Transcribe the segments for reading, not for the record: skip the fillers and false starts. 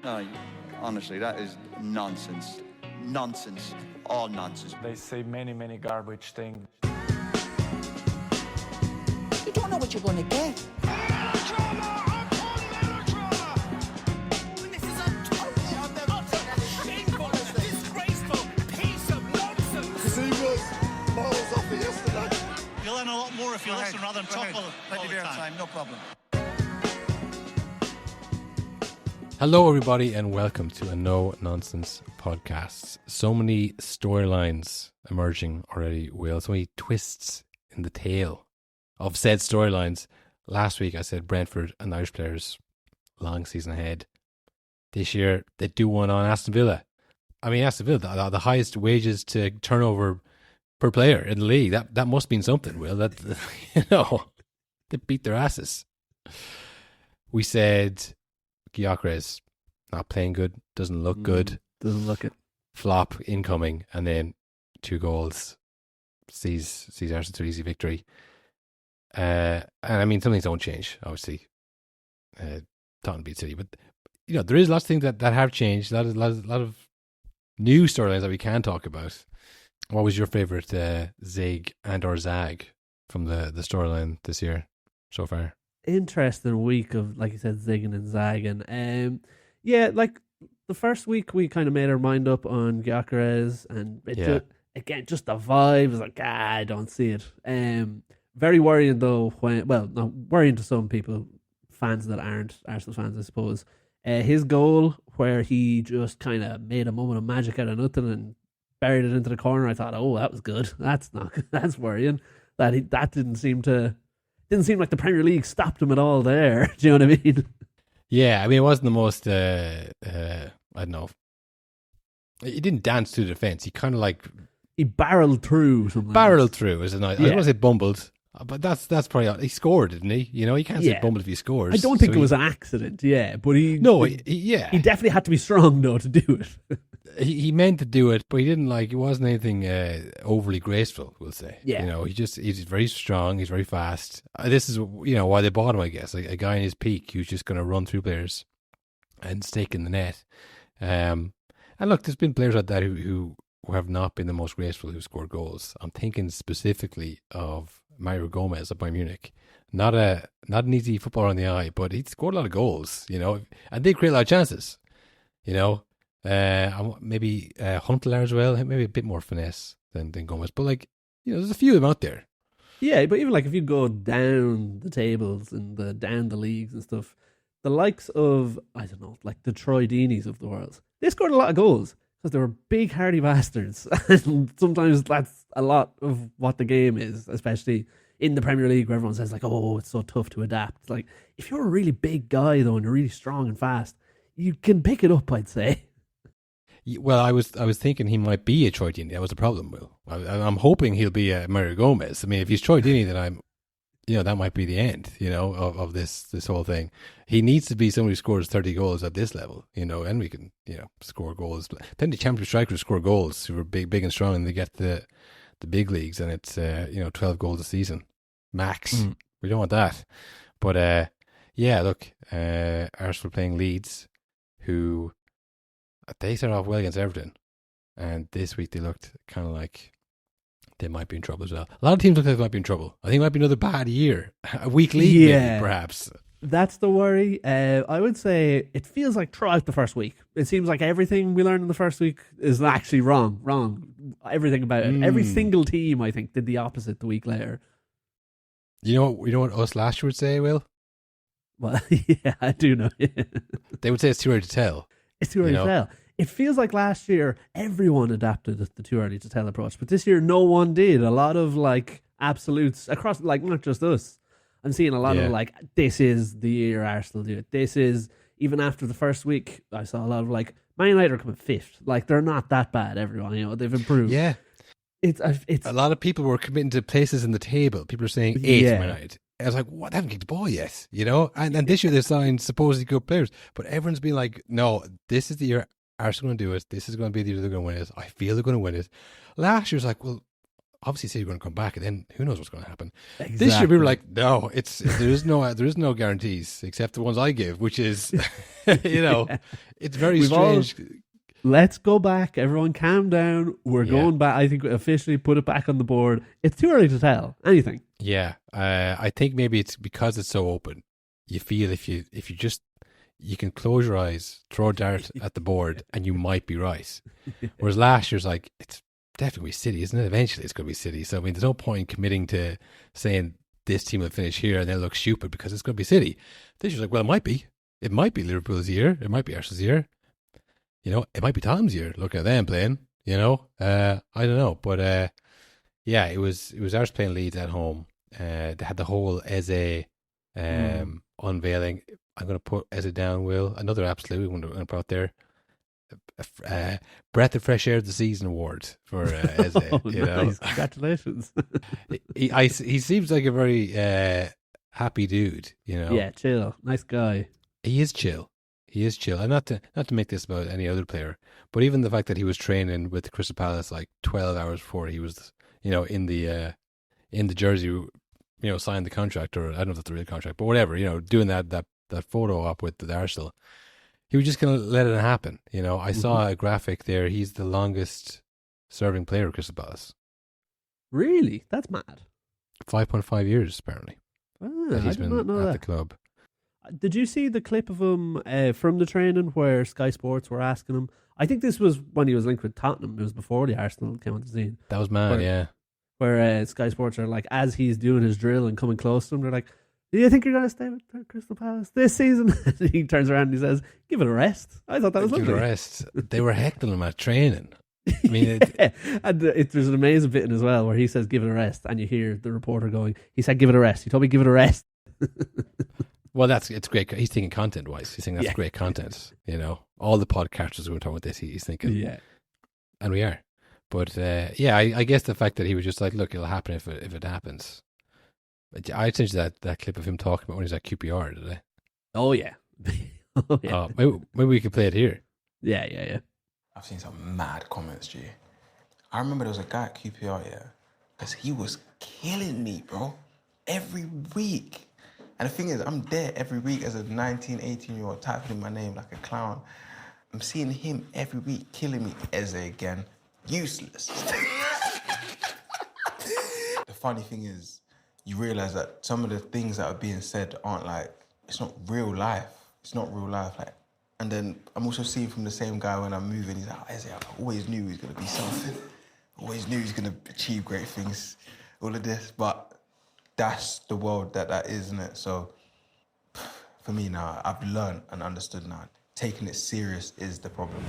No, honestly, that is nonsense. Nonsense. All nonsense. They say many garbage things. You don't know what you're going to get. This is a shameful, disgraceful piece of nonsense. He was balls off it yesterday. You'll learn a lot more if you listen rather than talk all the time. No problem. Hello, everybody, and welcome to a No Nonsense podcast. So many storylines emerging already, Will. So many twists in the tale of said storylines. Last week, I said Brentford and Irish players, long season ahead. This year, they do one on Aston Villa. I mean, Aston Villa, the highest wages to turnover per player in the league. That must mean something, Will. That, they beat their asses. We said Gyökeres not playing good, doesn't look good. Doesn't look it. Flop incoming, and then 2 goals sees Arsenal to an easy victory. And I mean, some things don't change, obviously. Tottenham beat City, but there is lots of things that have changed. A lot of new storylines that we can talk about. What was your favourite zig and or zag from the storyline this year so far? Interesting week of, like you said, zigging and zagging. Like the first week we kind of made our mind up on Gyökeres, and just the vibe was like, I don't see it. Very worrying though not worrying to some people, fans that aren't Arsenal fans, I suppose. His goal where he just kind of made a moment of magic out of nothing and buried it into the corner. I thought, oh, that was good. That's worrying. That didn't seem like the Premier League stopped him at all there. Do you know what I mean? Yeah, I mean, it wasn't the most, I don't know. He didn't dance to the defence. He kind of he barreled through. Through, isn't it? I don't want to say bumbled, but that's probably, he scored, didn't he? You can't say bumbled if he scores. I don't think it was an accident, but he definitely had to be strong, though, to do it. He meant to do it, but he didn't it wasn't anything overly graceful, we'll say. Yeah. He's very strong, he's very fast. This is, why they bought him, I guess. A guy in his peak who's just going to run through players and stake in the net. And look, there's been players like that who have not been the most graceful who scored goals. I'm thinking specifically of Mario Gomez at Bayern Munich. Not an easy footballer on the eye, but he scored a lot of goals, and did create a lot of chances, maybe Huntelaar as well, maybe a bit more finesse than Gomez, but there's a few of them out there. Yeah, but even if you go down the tables and down the leagues and stuff, the likes of, I don't know, the Troy Deeneys of the world, they scored a lot of goals because they were big hardy bastards. And sometimes that's a lot of what the game is, especially in the Premier League, where everyone says oh, it's so tough to adapt. If you're a really big guy though and you're really strong and fast, you can pick it up, I'd say. Well, I was thinking he might be a Troy Deeney. That was the problem, Will. I'm hoping he'll be a Mario Gomez. I mean, if he's Troy Deeney, then I'm, that might be the end, of this whole thing. He needs to be someone who scores 30 goals at this level, and we can, score goals. Then the championship strikers score goals who are big and strong, and they get the big leagues, and it's 12 goals a season max. We don't want that. But look, Arsenal playing Leeds, who they started off well against Everton, and this week they looked kind of like they might be in trouble as well. A lot of teams look like they might be in trouble. I think it might be another bad year, a weak league, maybe, perhaps. That's the worry. I would say it feels like throughout the first week, it seems like everything we learned in the first week is actually wrong. Everything about it. Every single team, I think, did the opposite the week later. You know what us last year would say, Will? Well, yeah, I do know. They would say it's too early to tell. It's too early to tell. It feels like last year everyone adapted the too early to tell approach, but this year no one did. A lot of absolutes across, not just us. I'm seeing a lot of this is the year Arsenal do it. This is, even after the first week, I saw a lot of Man United are coming fifth. They're not that bad. Everyone, they've improved. Yeah, it's a lot of people were committing to places in the table. People are saying 8th Man United. I was like, what? They haven't kicked the ball yet, And this year they signed supposedly good players, but everyone's been like, no, this is the year Arsenal going to do it. This is going to be the year they're going to win it. I feel they're going to win it. Last year was like, well, obviously City are going to come back, and then who knows what's going to happen. Exactly. This year, we were like, no, there is no guarantees except the ones I give, which is, it's very strange. Let's go back. Everyone calm down. We're going back. I think we officially put it back on the board. It's too early to tell anything. Yeah. I think maybe it's because it's so open. You feel if you just, you can close your eyes, throw a dart at the board, and you might be right. Whereas last year's like, it's definitely City, isn't it? Eventually it's going to be City. So, I mean, there's no point in committing to saying this team will finish here and they'll look stupid because it's going to be City. This year's like, well, it might be. It might be Liverpool's year. It might be Arsenal's year. It might be Tottenham's year. Look at them playing, I don't know. But, it was Arsenal playing Leeds at home. They had the whole Eze unveiling. I'm going to put Eze down, Will. Another absolute one to put out there. Breath of Fresh Air of the Season award for Eze. Nice. Congratulations. he seems like a very happy dude, Yeah, chill. Nice guy. He is chill. And not to make this about any other player, but even the fact that he was training with Crystal Palace like 12 hours before he was, in the jersey, signed the contract, or I don't know if that's the real contract, but whatever, doing that photo op with the Arsenal. He was just going to let it happen. I saw a graphic there. He's the longest serving player at Crystal Palace. Really? That's mad. 5.5 years, apparently. That he's been at the club. Did you see the clip of him from the training where Sky Sports were asking him? I think this was when he was linked with Tottenham. It was before the Arsenal came on the scene. That was mad, yeah. Where Sky Sports are like, as he's doing his drill and coming close to him, they're like, do you think you're going to stay with Crystal Palace this season? He turns around and he says, give it a rest. I thought that was lovely. Give it a rest. They were heckling him at training. I mean, and there's an amazing bit in as well where he says, give it a rest. And you hear the reporter going, he said, give it a rest. He told me, give it a rest. Well, it's great. He's thinking content-wise. He's saying that's great content. All the podcasters who were talking about this, he's thinking. Yeah. And we are. But, I guess the fact that he was just like, look, it'll happen if it happens. I sent you that clip of him talking about when he was at QPR, did I? Oh, yeah. Oh, yeah. Maybe we could play it here. Yeah. I've seen some mad comments, G. I remember there was a guy at QPR, because he was killing me, bro. Every week. And the thing is, I'm there every week as a 19, 18-year-old typing in my name like a clown. I'm seeing him every week killing me. Eze again. Useless. The funny thing is, you realise that some of the things that are being said aren't it's not real life. It's not real life. And then I'm also seeing from the same guy when I'm moving, he's like, Eze, I always knew he was going to be something. Always knew he was going to achieve great things. All of this. But that's the world that is, isn't it? So for me now, I've learned and understood now. Taking it serious is the problem.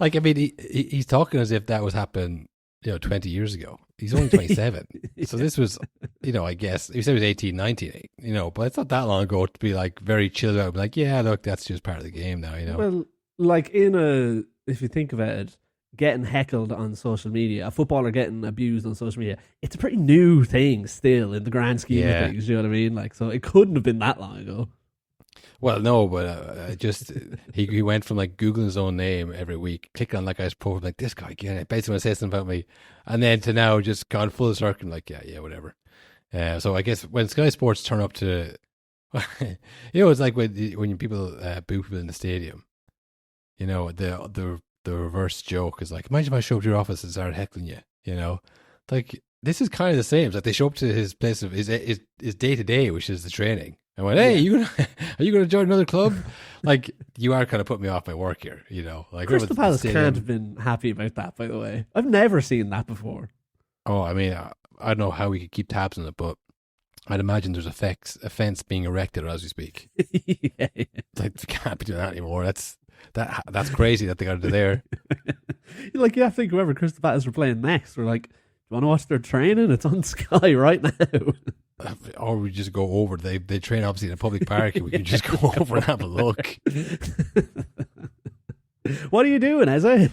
He's talking as if that was happening, 20 years ago. He's only 27. So this was, I guess, he said he was 18, 19, but it's not that long ago to be very chilled out. Like, yeah, look, that's just part of the game now, Well, if you think about it, getting heckled on social media, a footballer getting abused on social media, it's a pretty new thing still in the grand scheme of things, you know what I mean? So it couldn't have been that long ago. Well, no, but he went from Googling his own name every week, clicking on guy's profile, this guy, basically want to say something about me, and then to now just gone full circle, yeah, whatever. So I guess when Sky Sports turn up to, it's like when people boo people in the stadium, the reverse joke is imagine if I showed up to your office and started heckling you, this is kind of the same. It's they show up to his place of his day to day, which is the training. I went, hey, are you going to join another club? You are kind of putting me off my work here, Crystal Palace can't have been happy about that, by the way. I've never seen that before. Oh, I mean, I don't know how we could keep tabs on it, but I'd imagine there's a fence being erected as we speak. Yeah. They can't be doing that anymore. That's crazy that they got it there. You have to think whoever Crystal Palace are playing next. We're do you want to watch their training? It's on Sky right now. Or we just go over. They train obviously in a public park, and we can just go over and have a look. What are you doing, Eze?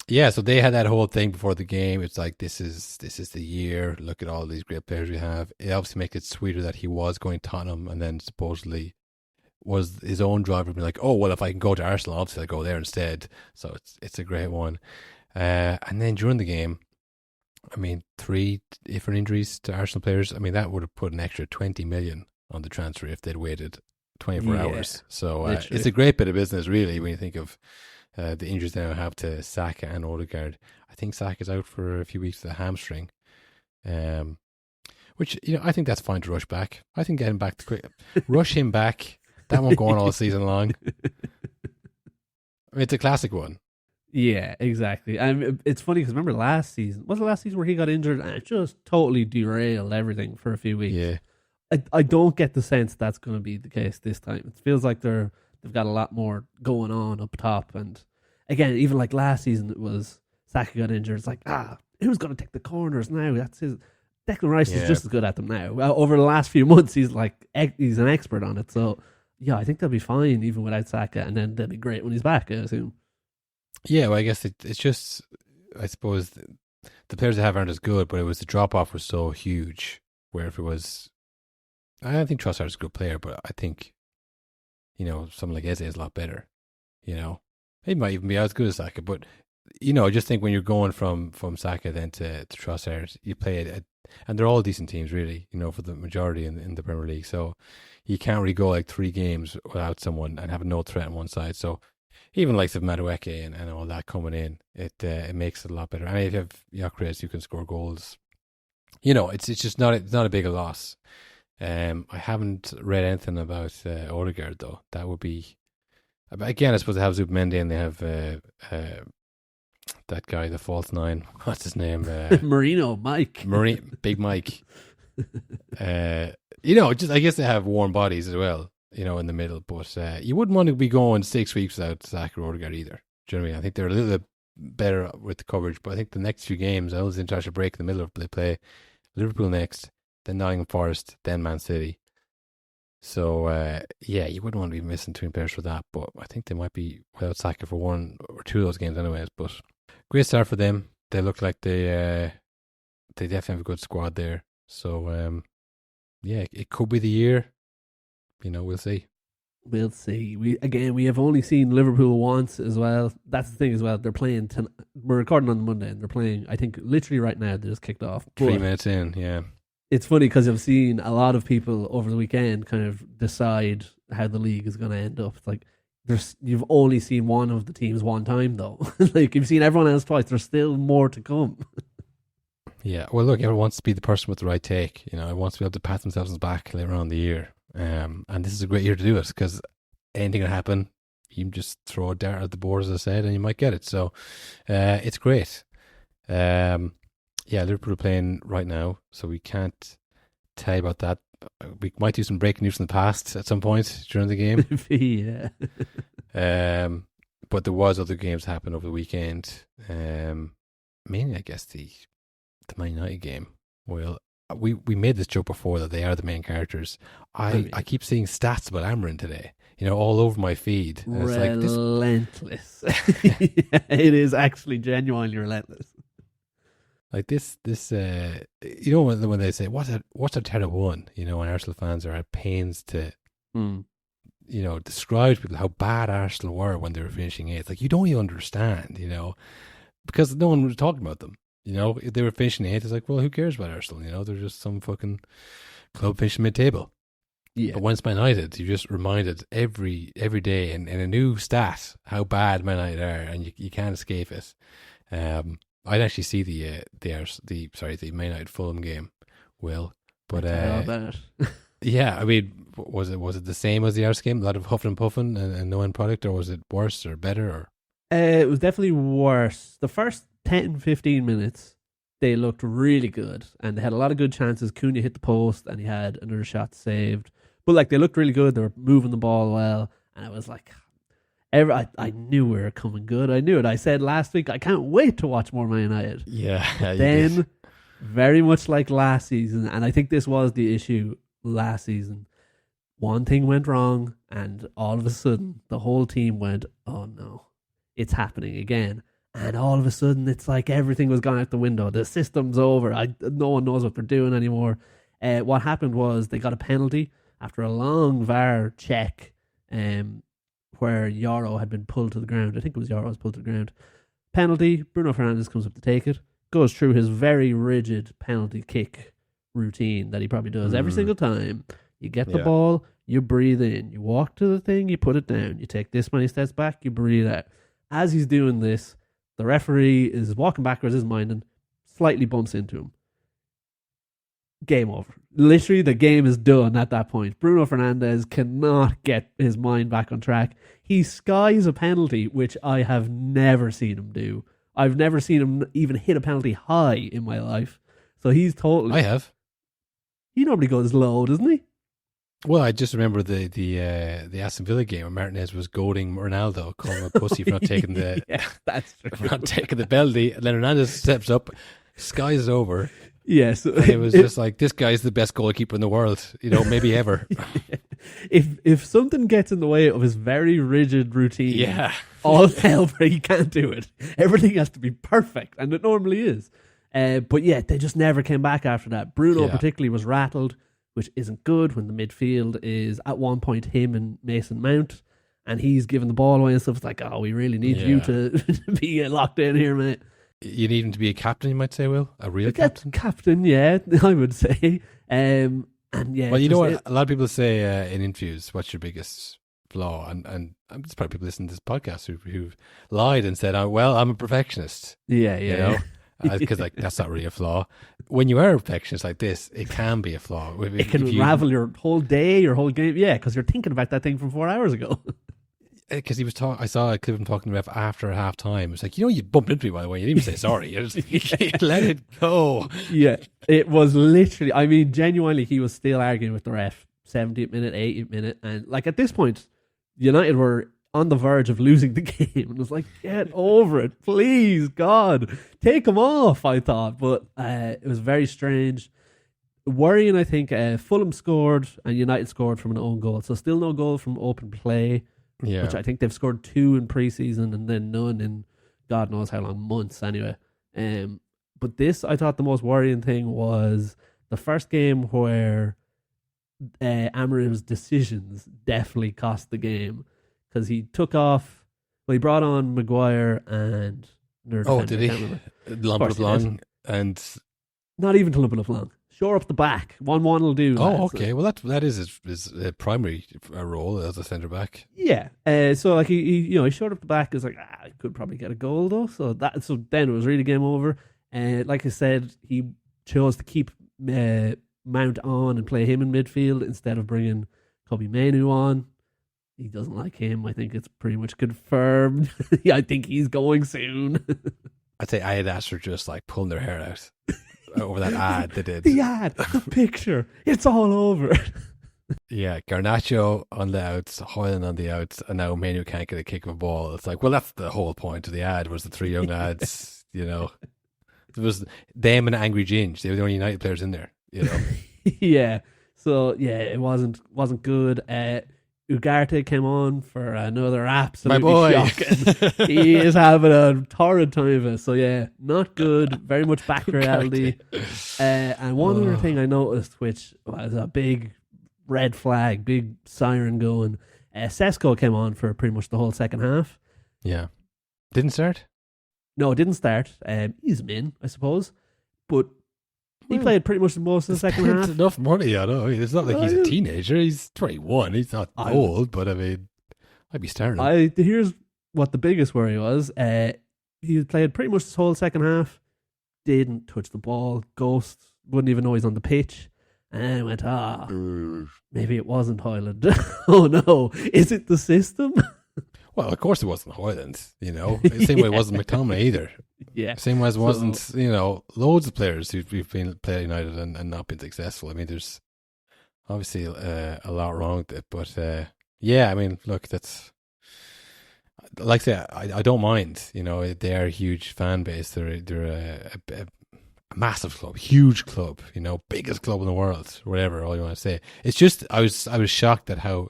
Yeah. So they had that whole thing before the game. It's this is the year. Look at all these great players we have. It obviously makes it sweeter that he was going to Tottenham, and then supposedly was his own driver being oh well, if I can go to Arsenal, obviously I go there instead. So it's a great one. And then during the game, I mean, 3 different injuries to Arsenal players. I mean, that would have put an extra 20 million on the transfer if they'd waited 24 hours. So it's a great bit of business, really, when you think of the injuries they now have to Saka and Odegaard. I think Saka's out for a few weeks with a hamstring, which, I think that's fine to rush back. I think get him back rush him back. That won't go on all season long. I mean, it's a classic one. Yeah, exactly. And it's funny because remember last season? Was it last season where he got injured and it just totally derailed everything for a few weeks? Yeah. I don't get the sense that's going to be the case this time. It feels like they've got a lot more going on up top. And again, even like last season, it was Saka got injured. It's like, who's going to take the corners now? That's his. Declan Rice is just as good at them now. Well, over the last few months, he's an expert on it. So yeah, I think they'll be fine even without Saka, and then they'll be great when he's back, I assume. Yeah, well, I guess it's just, I suppose the players they have aren't as good, but it was the drop off was so huge. Where if it was, I don't think Trossard's a good player, but I think, someone like Eze is a lot better. He might even be as good as Saka, but I just think when you're going from Saka then to Trossard, you play it, and they're all decent teams really, for the majority in the Premier League. So you can't really go like 3 games without someone and have no threat on one side. So even like the Madueke and all that coming in, it makes it a lot better. And if you have Gyökeres who can score goals, it's just not a big a loss. I haven't read anything about Odegaard though. That would be, again, I suppose they have Zubimendi and they have that guy, the false 9. What's his name? Big Mike. Just I guess they have warm bodies as well. In the middle, but you wouldn't want to be going 6 weeks without Saka or Odegaard either. Do you know what I mean? I think they're a little bit better with the coverage, but I think the next few games, I know there's an international break in the middle of they play Liverpool next, then Nottingham Forest, then Man City. So you wouldn't want to be missing 2 players for that, but I think they might be without Saka for 1 or 2 of those games anyways. But great start for them. They look like they definitely have a good squad there. So it could be the year. We'll see. We'll see. We have only seen Liverpool once as well. That's the thing as well. They're playing. We're recording on Monday, and they're playing. I think literally right now they just kicked off. 3 minutes in, yeah. It's funny because I've seen a lot of people over the weekend kind of decide how the league is going to end up. It's like you've only seen one of the teams one time though. Like you've seen everyone else twice. There's still more to come. Yeah. Well, look, everyone wants to be the person with the right take. Everyone wants to be able to pat themselves on the back later on in the year. And this is a great year to do it because anything can happen. You can just throw a dart at the board, as I said, and you might get it. So it's great. Liverpool are playing right now, so we can't tell you about that. We might do some breaking news from the past at some point during the game. Yeah. But there was other games happen over the weekend. Mainly, I guess, the Man United game. Well, we made this joke before that they are the main characters. I keep seeing stats about Amarin today, all over my feed. And relentless. It is actually genuinely relentless. Like this, when they say what's a 10 of 1, and Arsenal fans are at pains to, describe to people how bad Arsenal were when they were finishing 8th. Like you don't even understand, because no one was talking about them. If they were finishing 8th, it's like, well, who cares about Arsenal? They're just some fucking club finishing mid-table. Yeah. But once Man United, you're just reminded every day in a new stat how bad Man United are, and you can't escape it. I'd actually see the Man United Fulham game, Will, but yeah, I mean, was it the same as the Arsenal game? A lot of huffing and puffing and no end product, or was it worse or better? Or it was definitely worse. The first 10-15 minutes, they looked really good, and they had a lot of good chances. Cunha hit the post, and he had another shot saved. But they looked really good. They were moving the ball well, and I was like, I knew we were coming good. I knew it. I said last week, I can't wait to watch more Man United. Yeah. Then, very much like last season, and I think this was the issue last season, one thing went wrong, and all of a sudden, the whole team went, oh no, it's happening again. And all of a sudden, it's like everything was gone out the window. The system's over. No one knows what they're doing anymore. What happened was they got a penalty after a long VAR check, where Yoro had been pulled to the ground. I think it was Yoro was pulled to the ground. penalty. Bruno Fernandes comes up to take it, goes through his very rigid penalty kick routine that he probably does every single time. You get the ball, you breathe in, you walk to the thing, you put it down, you take this many steps back, you breathe out. As he's doing this, the referee is walking backwards, his mind, and slightly bumps into him. Game over. Literally, the game is done at that point. Bruno Fernandes cannot get his mind back on track. He skies a penalty, which I have never seen him do. I've never seen him even hit a penalty high in my life. So he's totally... I have. He normally goes low, doesn't he? Well, I just remember the Aston Villa game where Martinez was goading Ronaldo, calling him a pussy for not taking the that's true. for not taking the penalty, and then Hernandez steps up, skies it over. Yes, and it was just like, this guy's the best goalkeeper in the world, maybe ever. If something gets in the way of his very rigid routine, all hell, he can't do it. Everything has to be perfect, and it normally is. But yeah, they just never came back after that. Bruno particularly was rattled, which isn't good when the midfield is at one point him and Mason Mount, and he's giving the ball away and stuff. It's like, oh, we really need you to be locked in here, mate. You need him to be a captain, you might say, Will? A real captain? Captain, yeah, I would say. And yeah. Well, you know what? A lot of people say in interviews, what's your biggest flaw? And there's probably people listening to this podcast who've lied and said, oh, well, I'm a perfectionist. Yeah. Because that's not really a flaw. When you are a perfectionist like this, it can be a flaw. It can unravel your whole day, your whole game. Yeah, because you're thinking about that thing from 4 hours ago. Because he was I saw a clip of him talking to the ref after half time. It's like, you bumped into me, by the way. You didn't even say sorry. You just let it go. Yeah, it was literally, I mean, genuinely, he was still arguing with the ref. 70th minute, 80th minute. And like at this point, United were on the verge of losing the game. And it was like, get over it. Please, God. Take him off, I thought. But it was very strange. Worrying, I think. Fulham scored and United scored from an own goal. So still no goal from open play. Yeah. Which I think they've scored 2 in pre-season and then none in God knows how long, months anyway. But this, I thought the most worrying thing was the first game where Amarim's decisions definitely cost the game. Because he took off, he brought on Maguire and... did he? Lumpy and... Not even to Lumpy Long. Shore up the back. 1-1 will do. Oh, okay. Well, that is his primary role as a centre back. Yeah. So like he shored up the back. Is like, I could probably get a goal though. So then it was really game over. Like I said, he chose to keep Mount on and play him in midfield instead of bringing Kobe Mainoo on. He doesn't like him. I think it's pretty much confirmed. I think he's going soon. I'd say I had asked for just like pulling their hair out over that ad they did. The ad, the picture, it's all over. Yeah, Garnacho on the outs, Hoyland on the outs, and now Mainoo can't get a kick of a ball. It's like, well, that's the whole point of the ad, was the 3 young lads, It was them and Angry Ginge. They were the only United players in there, Yeah. So, yeah, it wasn't good. Ugarte came on for another absolutely shocking. He is having a torrid time of it. So yeah, not good. Very much back to reality. And one other thing I noticed, which was a big red flag, big siren going. Sesko came on for pretty much the whole second half. Yeah, didn't start. No, it didn't start. He's in, I suppose, but. He played pretty much most of the second half. Enough money, I know. It's not like he's a teenager. He's 21. He's not old, but I mean, I'd be starting. Here's what the biggest worry was. He played pretty much the whole second half. Didn't touch the ball. Ghost wouldn't even know he's on the pitch. And I went, maybe it wasn't Hoyland. Oh no, is it the system? Well, of course it wasn't Hoyland, The same way it wasn't McTominay either. Yeah. Same way it wasn't, loads of players who've been playing United and not been successful. I mean, there's obviously a lot wrong with it. But, yeah, I mean, look, that's... Like I say, I don't mind. They're a huge fan base. They're a massive club, huge club, biggest club in the world, whatever, all you want to say. It's just, I was shocked at how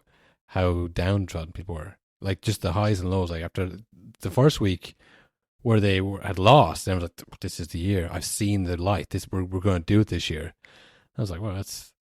downtrodden people were. Like, just the highs and lows. Like, after the first week where they had lost, and I was like, this is the year. I've seen the light. We're going to do it this year. I was like, well, that's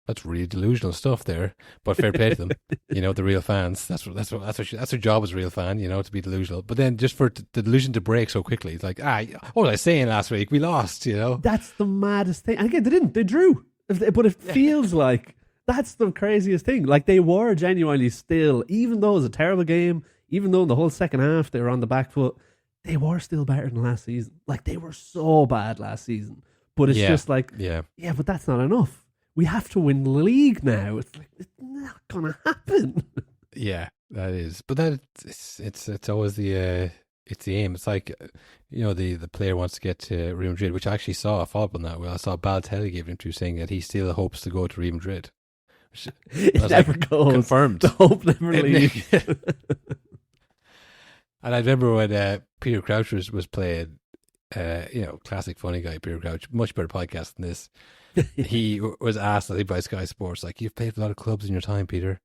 That's really delusional stuff there. But fair play to them, the real fans. That's their job as a real fan, to be delusional. But then just for the delusion to break so quickly, it's like, what was I saying last week? We lost, That's the maddest thing. And again, they didn't. They drew. But it feels like that's the craziest thing. Like, they were genuinely still, even though it was a terrible game, even though in the whole second half they were on the back foot, they were still better than last season. Like, they were so bad last season. But it's just like, but that's not enough. We have to win the league now. It's like, it's not going to happen. Yeah, that is. But that it's always the aim. It's like, the player wants to get to Real Madrid, which I actually saw a follow-up on that. Well, I saw Balotelli give an interview saying that he still hopes to go to Real Madrid. It never goes. Confirmed. The hope never leaves. And I remember when Peter Crouch was playing, classic funny guy, Peter Crouch, much better podcast than this. He was asked, I think, by Sky Sports, like, you've played for a lot of clubs in your time, Peter,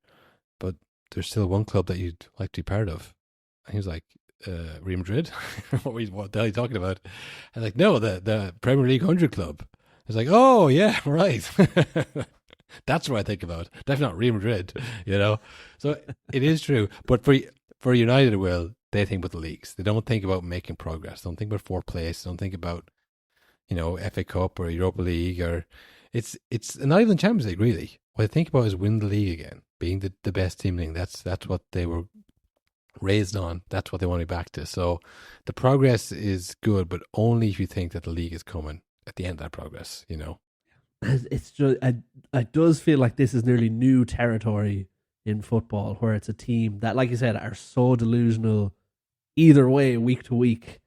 but there's still one club that you'd like to be part of. And he was like, Real Madrid? What the hell are you talking about? I was like, no, the Premier League 100 club. I was like, oh, yeah, right. That's what I think about. Definitely not Real Madrid, So it is true. But for United, Will, they think about the leagues. They don't think about making progress. They don't think about fourth place. They don't think about, FA Cup or Europa League, or it's not even Champions League, really. What they think about is win the league again, being the best team league. That's what they were raised on. That's what they want to be back to. So the progress is good, but only if you think that the league is coming at the end of that progress, It's just, it does feel like this is nearly new territory in football, where it's a team that, like you said, are so delusional either way week to week,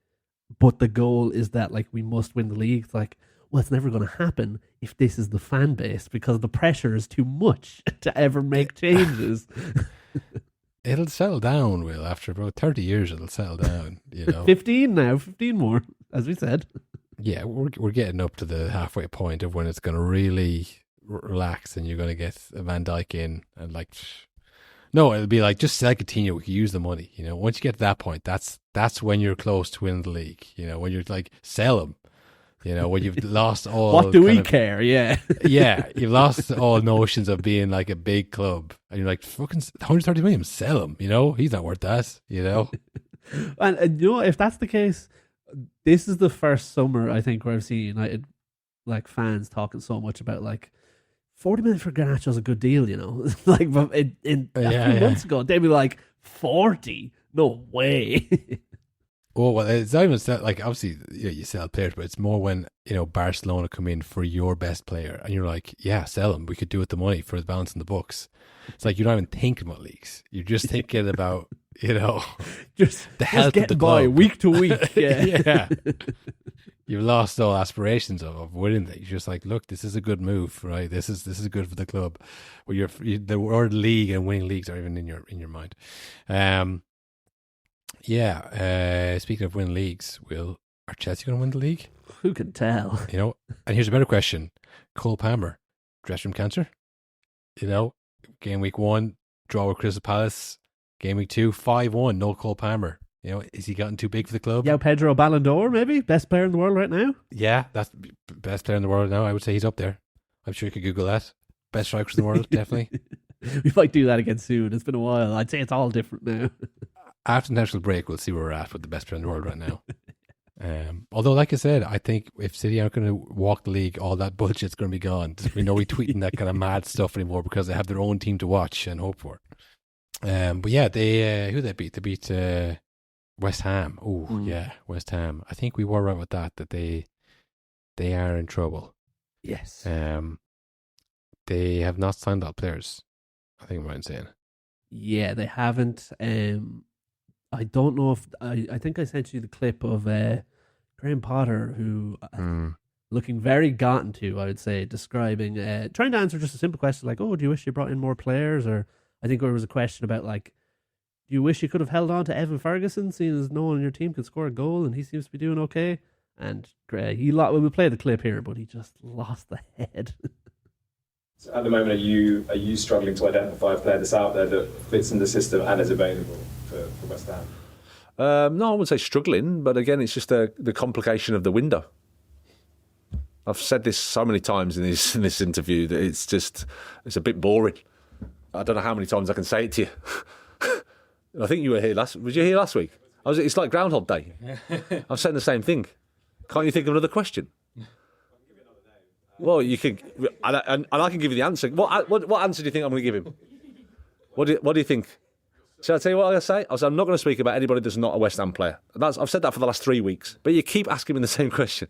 but the goal is that, like, we must win the league. It's like, well, it's never going to happen if this is the fan base, because the pressure is too much to ever make changes. It'll settle down, Will. After about 30 years, it'll settle down, 15 now, 15 more, as we said. Yeah, we're getting up to the halfway point of when it's going to really relax, and you're going to get a Van Dijk in, and it'll be like, just sell Coutinho, we can use the money. Once you get to that point, that's when you're close to winning the league. When you're like, sell him. When you've lost all. What do we care? Yeah. Yeah, you've lost all notions of being like a big club, and you're like, fucking 130 million, sell him. He's not worth that. And if that's the case, this is the first summer, I think, where I've seen United fans talking so much about 40 million for Garnacho's a good deal, like, but a few months ago they'd be like, 40? No way. Oh, well, it's not even obviously you sell players, but it's more when Barcelona come in for your best player, and you're like, yeah, sell him. We could do with the money for the balance in the books. It's like, you're not even thinking about leagues. You're just thinking about just the health of the club, week to week. Yeah. Yeah. You've lost all aspirations of winning things. You're just like, look, this is a good move, right? This is good for the club. Where the word league and winning leagues are even in your mind. Speaking of winning leagues, are Chelsea going to win the league? Who can tell? And here's a better question: Cole Palmer, dressing room cancer. Game week 1, draw with Crystal Palace. Game week 2, 5-1, no Cole Palmer. Is he gotten too big for the club? Yeah, Pedro Ballon d'Or, maybe? Best player in the world right now? Yeah, that's best player in the world now. I would say he's up there. I'm sure you could Google that. Best strikers in the world, definitely. We might do that again soon. It's been a while. I'd say it's all different now. After the national break, we'll see where we're at with the best player in the world right now. Although, like I said, I think if City aren't going to walk the league, all that bullshit's going to be gone. We know we tweeting that kind of mad stuff anymore because they have their own team to watch and hope for. But yeah, who they beat? They beat West Ham. Oh, yeah, West Ham. I think we were right with that they are in trouble. Yes. They have not signed up players. I think I'm right in saying. Yeah, they haven't. I don't know if I think I sent you the clip of Graham Potter, who looking very gotten to, I would say, describing trying to answer just a simple question like, "Oh, do you wish you brought in more players?" Or I think there was a question about like, "Do you wish you could have held on to Evan Ferguson, seeing as no one on your team could score a goal and he seems to be doing okay?" And we'll play the clip here, but he just lost the head. So at the moment, are you struggling to identify a player that's out there that fits in the system and is available for West Ham? No, I wouldn't say struggling, but again, it's just the complication of the window. I've said this so many times in this interview that it's a bit boring. I don't know how many times I can say it to you. I think you were here was you here last week? It's like Groundhog Day. I'm saying the same thing. Can't you think of another question? Well, you can, and I can give you the answer. What answer do you think I'm going to give him? What do you think? Shall I tell you what I'm going to say? I'm not going to speak about anybody that's not a West Ham player. I've said that for the last 3 weeks. But you keep asking me the same question.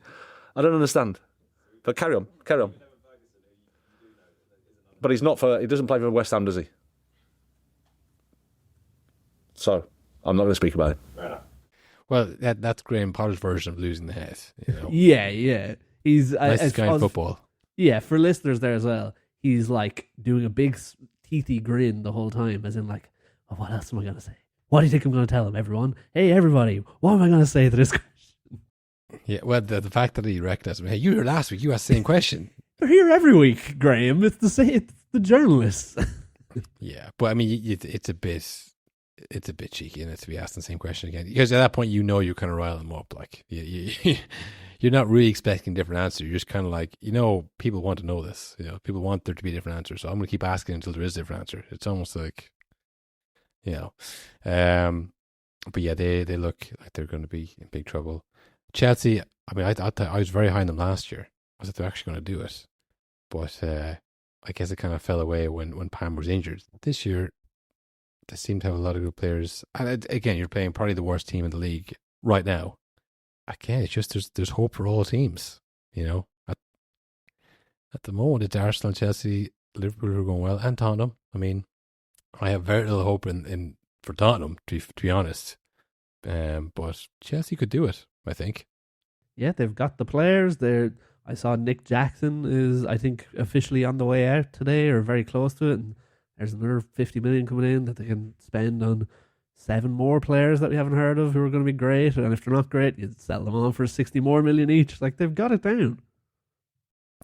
I don't understand. But carry on. But he doesn't play for West Ham, does he? So, I'm not going to speak about it. Well, that's Graham Potter's version of losing the head. You know? Yeah. He's nicest guy in football. Yeah, for listeners there as well, he's like doing a big teethy grin the whole time, as in like, oh, what else am I going to say? What do you think I'm going to tell him, everyone? Hey, everybody, what am I going to say to this question? Yeah, well, the fact that he recognised me. Hey, you were last week. You asked the same question. They're here every week, Graham. It's the journalists. Yeah, but I mean, it's a bit cheeky, isn't it, to be asked the same question again? Because at that point, you're kind of riling them up. Like you're not really expecting a different answer. You're just kind of like, people want to know this. People want there to be a different answer. So I'm going to keep asking until there is a different answer. It's almost like, but yeah, they look like they're going to be in big trouble. Chelsea, I mean, I was very high on them last year. I thought they're actually going to do it, but I guess it kind of fell away when Pam was injured. This year, they seem to have a lot of good players. And again, you're playing probably the worst team in the league right now. Again, it's just there's hope for all teams. At the moment, it's Arsenal, Chelsea, Liverpool are going well, and Tottenham. I mean, I have very little hope in for Tottenham, to be honest. But Chelsea could do it, I think. Yeah, they've got the players. I saw Nick Jackson is, I think, officially on the way out today, or very close to it. And there's another 50 million coming in that they can spend on 7 more players that we haven't heard of who are going to be great. And if they're not great, you sell them on for 60 more million each. Like, they've got it down.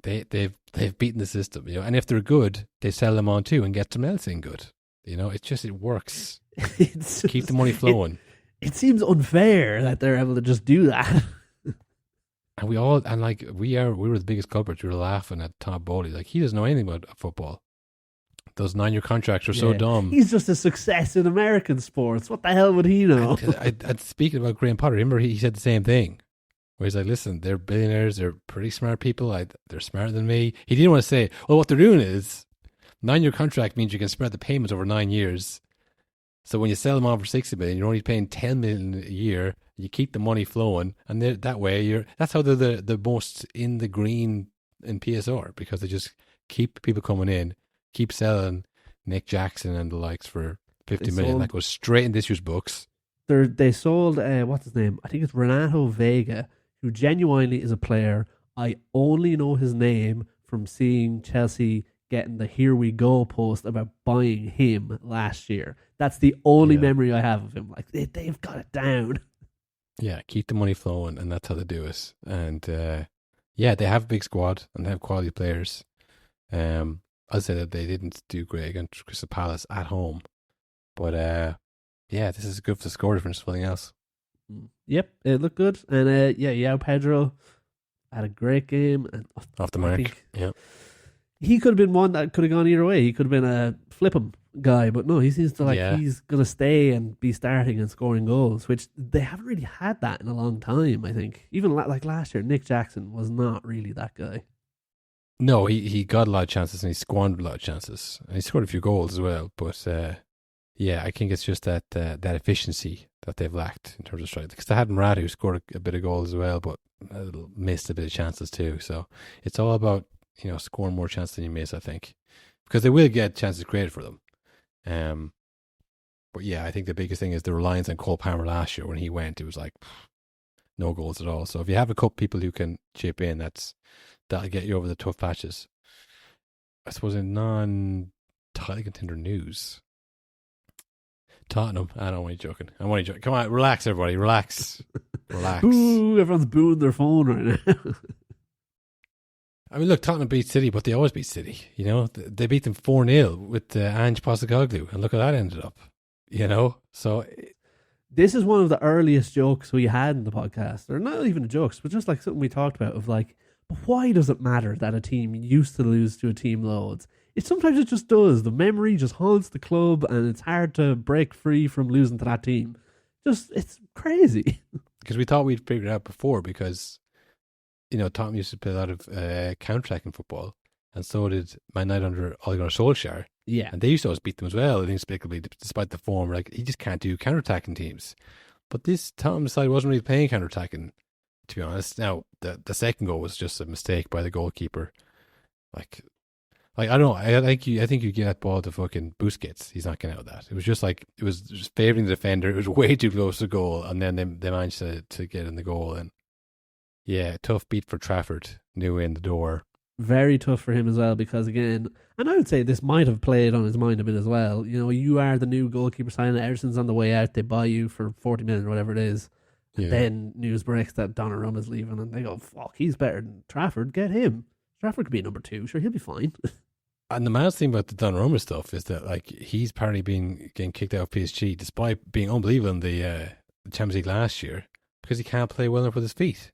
They've beaten the system, and if they're good, they sell them on too and get someone else in good. It works. Keep the money flowing. It seems unfair that they're able to just do that. And we were the biggest culprits. We were laughing at Tom Bowley. Like, he doesn't know anything about football. Those 9-year contracts are so dumb. He's just a success in American sports. What the hell would he know? And speaking about Graham Potter, remember he said the same thing. Where he's like, listen, they're billionaires. They're pretty smart people. They're smarter than me. He didn't want to say, well, what they're doing is 9-year contract means you can spread the payments over 9 years. So when you sell them on for 60 million, you're only paying 10 million a year. You keep the money flowing, and that way that's how they're the most in the green in PSR, because they just keep people coming in, keep selling Nick Jackson and the likes for 50 million. That goes straight in this year's books. They sold what's his name? I think it's Renato Vega, who genuinely is a player. I only know his name from seeing Chelsea getting the "Here we go" post about buying him last year. That's the only memory I have of him. Like, they've got it down. Yeah, keep the money flowing, and that's how they do it. And they have a big squad and they have quality players. I'll say that they didn't do great against Crystal Palace at home, but this is good for the score difference, if nothing else. Yep, it looked good, and João Pedro had a great game and off the mark. Yeah, he could have been one that could have gone either way. He could have been a flip him guy, but no, he seems to he's going to stay and be starting and scoring goals, which they haven't really had that in a long time, I think. Even like last year, Nick Jackson was not really that guy. No, he got a lot of chances and he squandered a lot of chances. And he scored a few goals as well, but I think it's just that efficiency that they've lacked in terms of strike. Because they had Murata, who scored a bit of goals as well, but missed a bit of chances too. So it's all about scoring more chances than you miss, I think, because they will get chances created for them. But I think the biggest thing is the reliance on Cole Palmer last year. When he went, it was like no goals at all. So if you have a couple people who can chip in, that'll get you over the tough patches. I suppose in non-title contender news, Tottenham. I'm only joking. Come on, relax, everybody. Relax. Boo! Everyone's booing their phone right now. I mean, look, Tottenham beat City, but they always beat City. They beat them 4-0 with Ange Postecoglou, and look how that ended up. So this is one of the earliest jokes we had in the podcast, or not even jokes, but just like something we talked about of like But why does it matter that a team used to lose to a team loads? Sometimes it just does. The memory just haunts the club, and it's hard to break free from losing to that team. It's crazy. Because we thought we'd figured it out before, because, Tottenham used to play a lot of counter-attacking football, and so did Man United under Ole Gunnar Solskjaer. Yeah. And they used to always beat them as well, inexplicably, despite the form. Like, he just can't do counter-attacking teams. But this Tottenham side wasn't really playing counter-attacking, to be honest. Now, the second goal was just a mistake by the goalkeeper. Like I don't know. I think you give that ball to fucking Busquets. He's not getting out of that. It was just favouring the defender. It was way too close to goal, and then they managed to get in the goal. And yeah, tough beat for Trafford. New in the door. Very tough for him as well, because again, and I would say this might have played on his mind a bit as well. You are the new goalkeeper signing. Everton's on the way out. They buy you for 40 million or whatever it is. Yeah. Then news breaks that Donnarumma's leaving, and they go, "Fuck, he's better than Trafford. Get him. Trafford could be number 2. Sure, he'll be fine." And the maddest thing about the Donnarumma stuff is that, like, he's apparently getting kicked out of PSG despite being unbelievable in the Champions League last year, because he can't play well enough with his feet.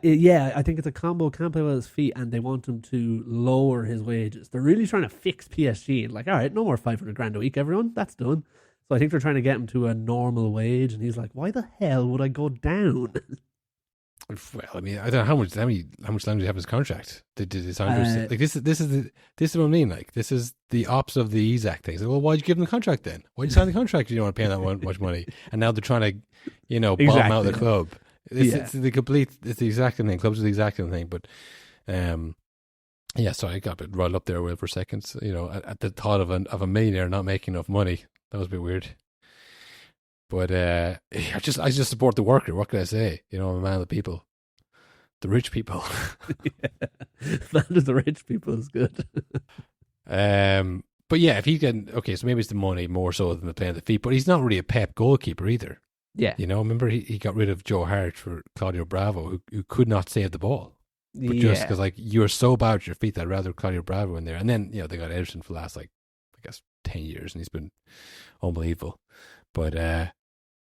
Yeah, I think it's a combo. Can't play well with his feet, and they want him to lower his wages. They're really trying to fix PSG. Like, all right, no more 500 grand a week, everyone. That's done. So I think they're trying to get him to a normal wage, and he's like, "Why the hell would I go down?" Well, I mean, I don't know how much longer do you have his contract? Did he sign? Like, this is what I mean. Like, this is the opposite of the Isak thing. Like, well, why'd you give him the contract then? Why'd you sign the contract if you don't want to pay that much money? And now they're trying to, bomb out the club. It's the exact same thing. Clubs are the exact same thing. But, sorry, I got a bit riled up there, Will, for seconds. At the thought of a millionaire not making enough money. That was a bit weird. But I just support the worker. What can I say? I'm a man of the people, the rich people. Man of the rich people is good. But yeah, if he's getting so maybe it's the money more so than the playing the feet. But he's not really a Pep goalkeeper either. Yeah, remember he got rid of Joe Hart for Claudio Bravo, who could not save the ball. But just because you're so bad with your feet, that I'd rather Claudio Bravo in there. And then they got Ederson for the last 10 years, and he's been unbelievable. But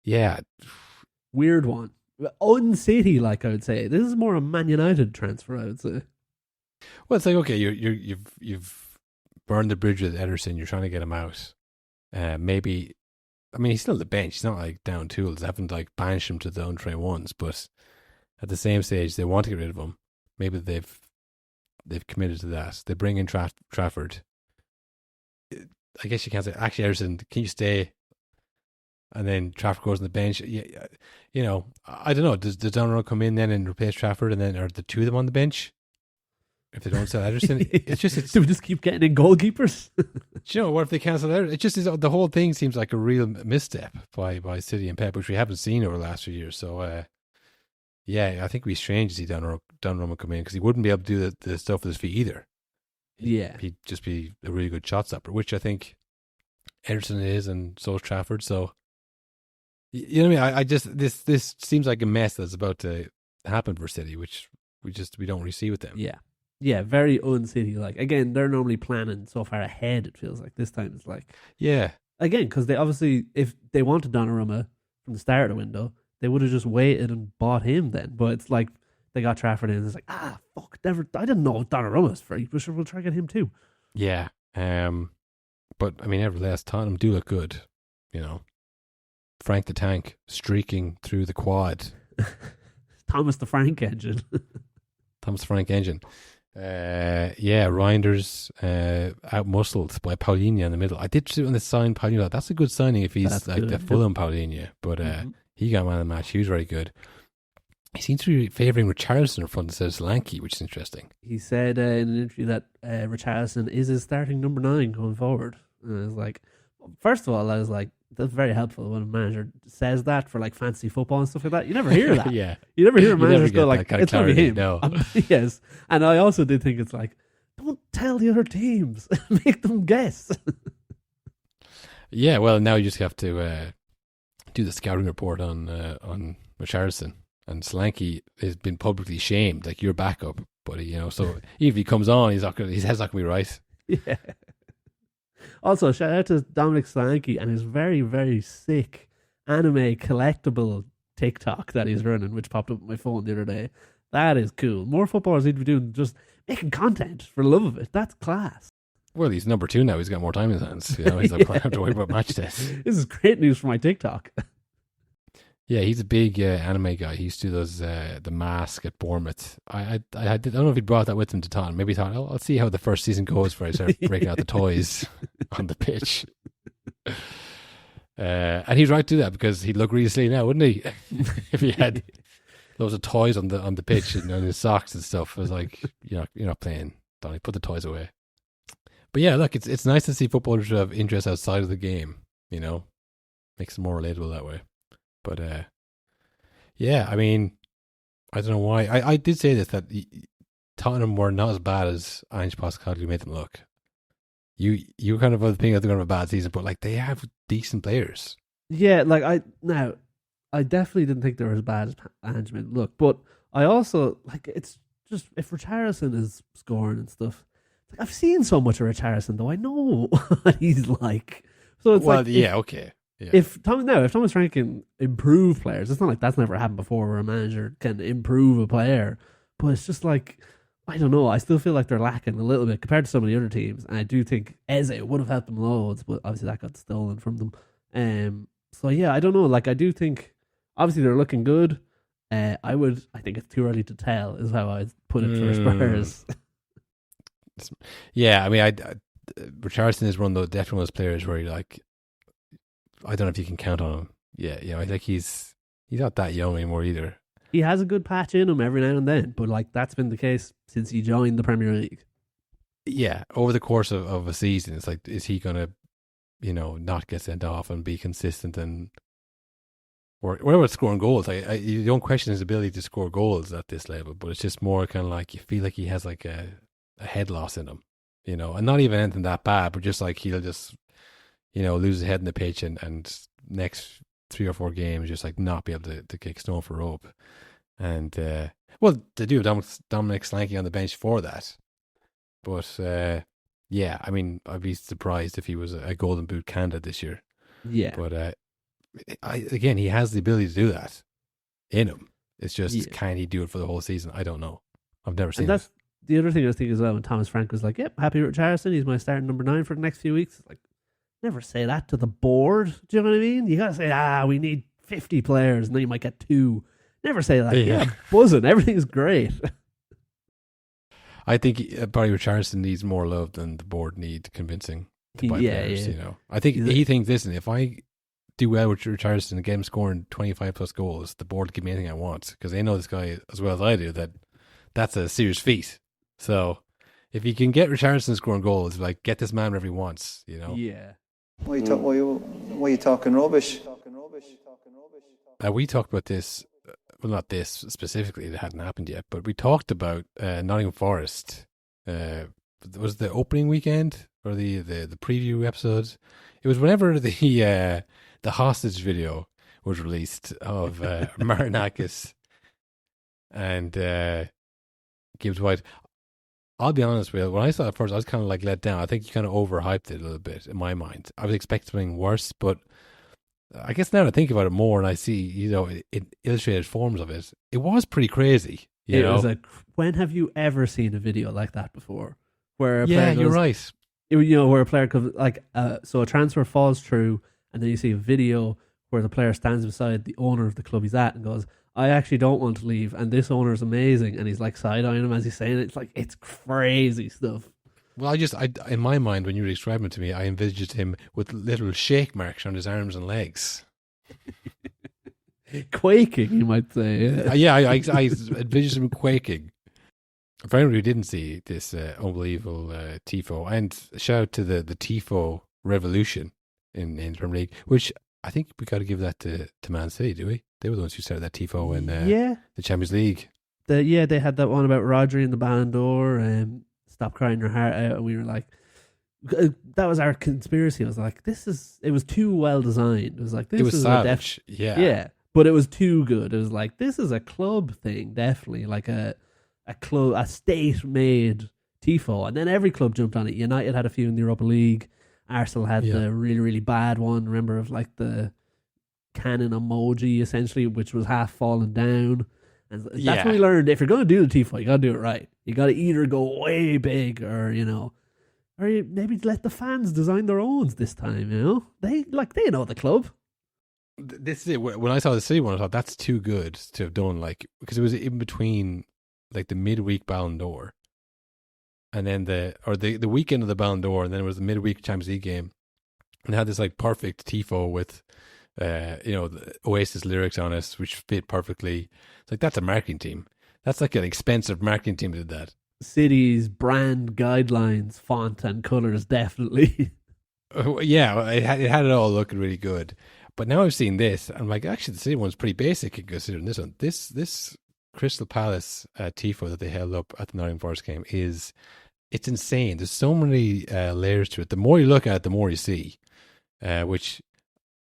yeah, weird one. Un-City, I would say. This is more a Man United transfer, I would say. Well, it's like, okay, you've burned the bridge with Ederson. You're trying to get him out. Maybe, I mean, he's still the bench. He's not down tools. They haven't banished him to the untrained ones. But at the same stage, they want to get rid of him. Maybe they've committed to that. They bring in Trafford. I guess you can't say, actually, Ederson, can you stay? And then Trafford goes on the bench. Yeah, I don't know. Does Donnarumma come in then and replace Trafford, and then are the two of them on the bench if they don't sell Ederson? Do we just keep getting in goalkeepers? What if they cancel Ederson? It just is, the whole thing seems like a real misstep by City and Pep, which we haven't seen over the last few years. So I think it'd be strange to see Donnarumma come in, because he wouldn't be able to do the stuff with his feet either. He'd just be a really good shot stopper, which I think Ederson is, and so is Trafford. So. You know what I mean? I just this seems like a mess that's about to happen for City, which we don't really see with them. Yeah, very Un-City. Again, they're normally planning so far ahead. It feels like this time it's again, because they obviously, if they wanted Donnarumma from the start of the window, they would have just waited and bought him then. But it's they got Trafford in, and it's fuck, never. I didn't know Donnarumma was free, but sure, we'll try to get him too. Yeah, but I mean, nevertheless, Tottenham do look good. Frank the Tank streaking through the quad. Thomas the Frank engine. Thomas the Frank engine. Reinders out-muscled by Paulinho in the middle. I did see when they signed Paulinho. That's a good signing if he's the Fulham Paulinho. But he got man of the match. He was very good. He seems to be favouring Richarlison in front instead of Solanke, which is interesting. He said in an interview that Richarlison is his starting number 9 going forward. And I was like, first of all, I was like, that's very helpful when a manager says that for fantasy football and stuff like that. You never hear that. Yeah. You never hear a manager go it's going to be him. No. Yes. And I also did think it's don't tell the other teams. Make them guess. Yeah, well, now you just have to do the scouting report on Richarlison. And Solanke has been publicly shamed, your backup, buddy, So even if he comes on, his head's not going to be right. Yeah. Also, shout out to Dominick Solanke and his very, very sick anime collectible TikTok that he's running, which popped up on my phone the other day. That is cool. More footballers need to be doing just making content for the love of it. That's class. Well, he's number 2 now. He's got more time in his hands. You know, he's not going to have to worry about match days. This is great news for my TikTok. Yeah, he's a big anime guy. He used to do those the Mask at Bournemouth. I don't know if he brought that with him to Tottenham. Maybe he thought, I'll see how the first season goes before I start breaking out the toys on the pitch. And he's right to do that because he'd look really silly now, wouldn't he? If he had loads of toys on the pitch and on his socks and stuff. It was like, you're not playing, Donny. Put the toys away. But yeah, look, it's nice to see footballers who have interest outside of the game. You know, makes it more relatable that way. But yeah, I mean, I don't know why. I did say this, that Tottenham were not as bad as Ange Postecoglou made them look. You kind of think that they're going to have a bad season, but like they have decent players. Yeah, like I definitely didn't think they were as bad as Ange made them look, but I also like it's just if Richarlison is scoring and stuff. Like, I've seen so much of Richarlison, though I know what he's like. So it's okay. Yeah. If Thomas Frank can improve players, it's not like that's never happened before where a manager can improve a player. But it's just like, I don't know, I still feel like they're lacking a little bit compared to some of the other teams. And I do think Eze would have helped them loads, but obviously that got stolen from them. So yeah, I don't know. Like I do think, obviously they're looking good. I think it's too early to tell is how I'd put it for Spurs. Yeah, I mean, Richarlison is one of those players where you're like, I don't know if you can count on him. Yeah, I think he's not that young anymore either. He has a good patch in him every now and then, but like that's been the case since he joined the Premier League. Yeah, over the course of a season, it's like, is he going to, not get sent off and be consistent or whatever scoring goals? You don't question his ability to score goals at this level, but it's just more kind of like you feel like he has like a head loss in him, and not even anything that bad, but just like he'll just lose his head in the pitch and next 3 or 4 games just like not be able to kick stone for rope. And they do have Dominick Solanke on the bench for that. But yeah, I mean, I'd be surprised if he was a Golden Boot candidate this year. Yeah. But again, he has the ability to do that in him. It's just, can he do it for the whole season? I don't know. I've never seen it. The other thing I was thinking as well when Thomas Frank was like, yep, happy with Richarlison, he's my starting number 9 for the next few weeks. It's like, never say that to the board. Do you know what I mean? You got to say, we need 50 players and then you might get 2. Never say that. Yeah, buzzing. Everything's great. I think Barry Richarlison needs more love than the board need convincing to buy players. I think he thinks, listen, if I do well with Richarlison and get him scoring 25 plus goals, the board will give me anything I want because they know this guy as well as I do that's a serious feat. So if you can get Richarlison scoring goals, like get this man wherever he wants, Yeah. Why are you talking rubbish? We talked about this. Well, not this specifically, it hadn't happened yet, but we talked about Nottingham Forest. Was the opening weekend or the preview episode? It was whenever the hostage video was released of Marinakis and Gibbs White. I'll be honest with you, when I saw it first, I was kind of like let down. I think you kind of overhyped it a little bit in my mind. I was expecting something worse, but I guess now that I think about it more and I see, in illustrated forms of it, it was pretty crazy. It was like, when have you ever seen a video like that before? Where a player you're right. Where a player comes, so a transfer falls through and then you see a video where the player stands beside the owner of the club he's at and goes, I actually don't want to leave and this owner is amazing, and he's like side-eyeing him as he's saying it. It's like, it's crazy stuff. Well, I in my mind, when you were describing it to me, I envisaged him with little shake marks on his arms and legs. Quaking, you might say. Yeah, I envisaged him quaking. For anyone who didn't see this unbelievable Tifo, and shout out to the Tifo revolution in the Premier League, which I think we got to give that to Man City, do we? They were the ones who started that Tifo in the Champions League. They had that one about Rodri and the Ballon d'Or and Stop Crying Your Heart Out, and we were like, that was our conspiracy. I was like, it was too well designed. It was like, this is savage. Yeah, but it was too good. It was like, this is a club thing, definitely, like a state-made Tifo, and then every club jumped on it. United had a few in the Europa League. Arsenal had the really, really bad one. Remember, of like the cannon emoji, essentially, which was half falling down. And that's Yeah. what we learned. If you're going to do the Tifo, you got to do it right. You got to either go way big or, or maybe let the fans design their owns this time, They know the club. This is it. When I saw the City one, I thought that's too good to have done, because it was in between the midweek Ballon d'Or and then the weekend of the Ballon d'Or, and then it was the midweek Champions League game, and it had this perfect Tifo with the Oasis lyrics on it, which fit perfectly. It's that's a marketing team. That's an expensive marketing team that did that. City's brand guidelines, font and colours, definitely. Yeah, it had it all looking really good. But now I've seen this, I'm actually the City one's pretty basic considering this one. This Crystal Palace Tifo that they held up at the Nottingham Forest game it's insane. There's so many layers to it. The more you look at it, the more you see, which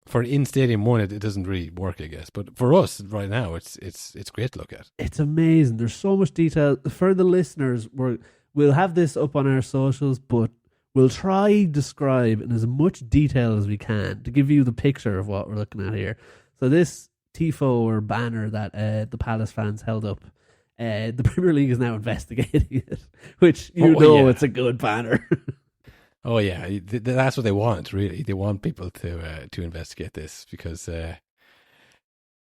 for an in-stadium one, it doesn't really work, I guess. But for us right now, it's great to look at. It's amazing. There's so much detail. For the listeners, we'll have this up on our socials, but we'll try describe in as much detail as we can to give you the picture of what we're looking at here. So this Tifo or banner that the Palace fans held up, the Premier League is now investigating it, which it's a good banner. Oh yeah, that's what they want. Really, they want people to investigate this because, I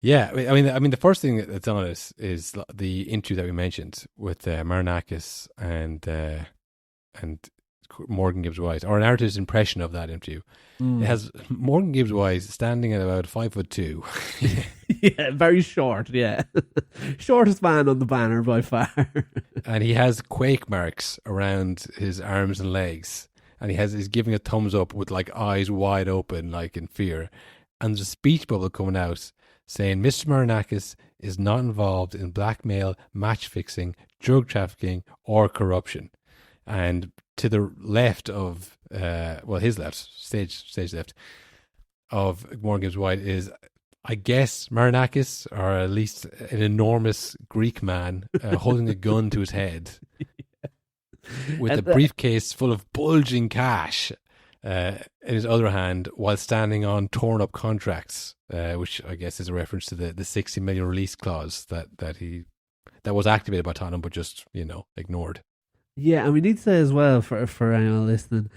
mean, the first thing that's on it is the interview that we mentioned with Marinakis and Morgan Gibbs-White, or an artist's impression of that interview. It has Morgan Gibbs-White standing at about 5'2". Yeah, very short. Yeah, shortest man on the banner by far. And he has quake marks around his arms and legs. And he's giving a thumbs up with eyes wide open, in fear. And there's a speech bubble coming out saying Mr. Marinakis is not involved in blackmail, match fixing, drug trafficking, or corruption. And to the left of, his left, stage left of Morgan Gibbs-White is, I guess, Marinakis, or at least an enormous Greek man holding a gun to his head. With a briefcase full of bulging cash in his other hand, while standing on torn up contracts, which I guess is a reference to the 60 million release clause that was activated by Tottenham but just ignored. Yeah, and we need to say as well for anyone listening,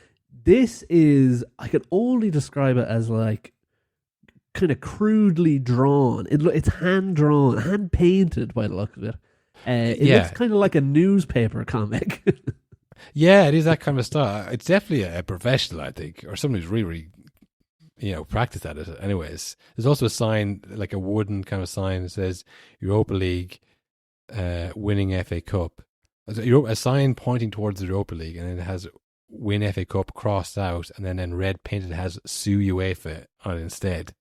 this is, I can only describe it as kind of crudely drawn. It's hand drawn, hand painted by the look of it. It looks kind of like a newspaper comic. Yeah, it is that kind of style. It's definitely a professional, I think, or somebody who's really, practiced at it. Anyways, there's also a sign, a wooden kind of sign that says Europa League, winning FA Cup. A sign pointing towards the Europa League, and it has win FA Cup crossed out, and then in red painted has sue UEFA on it instead.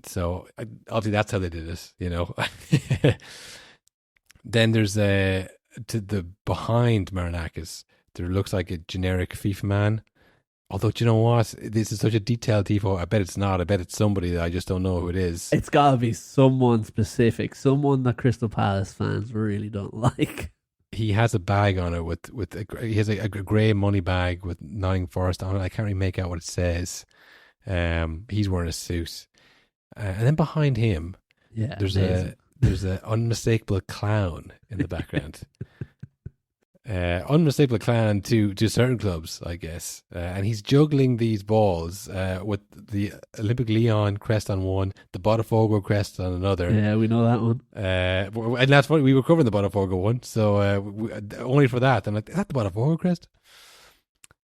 So obviously that's how they did it, Then there's to the behind Marinakis, there looks like a generic FIFA man. Although, do you know what? This is such a detailed Tifo. I bet it's not. I bet it's somebody that I just don't know who it is. It's got to be someone specific, someone that Crystal Palace fans really don't like. He has a bag on it he has a grey money bag with Nottingham Forest on it. I can't really make out what it says. He's wearing a suit, and then behind him, there's an unmistakable clown in the background. Unmistakable clown to certain clubs, I guess. And he's juggling these balls with the Olympic Lyon crest on one, the Botafogo crest on another. Yeah, we know that one. And that's what we were covering, the Botafogo one. So only for that. I'm like, is that the Botafogo crest?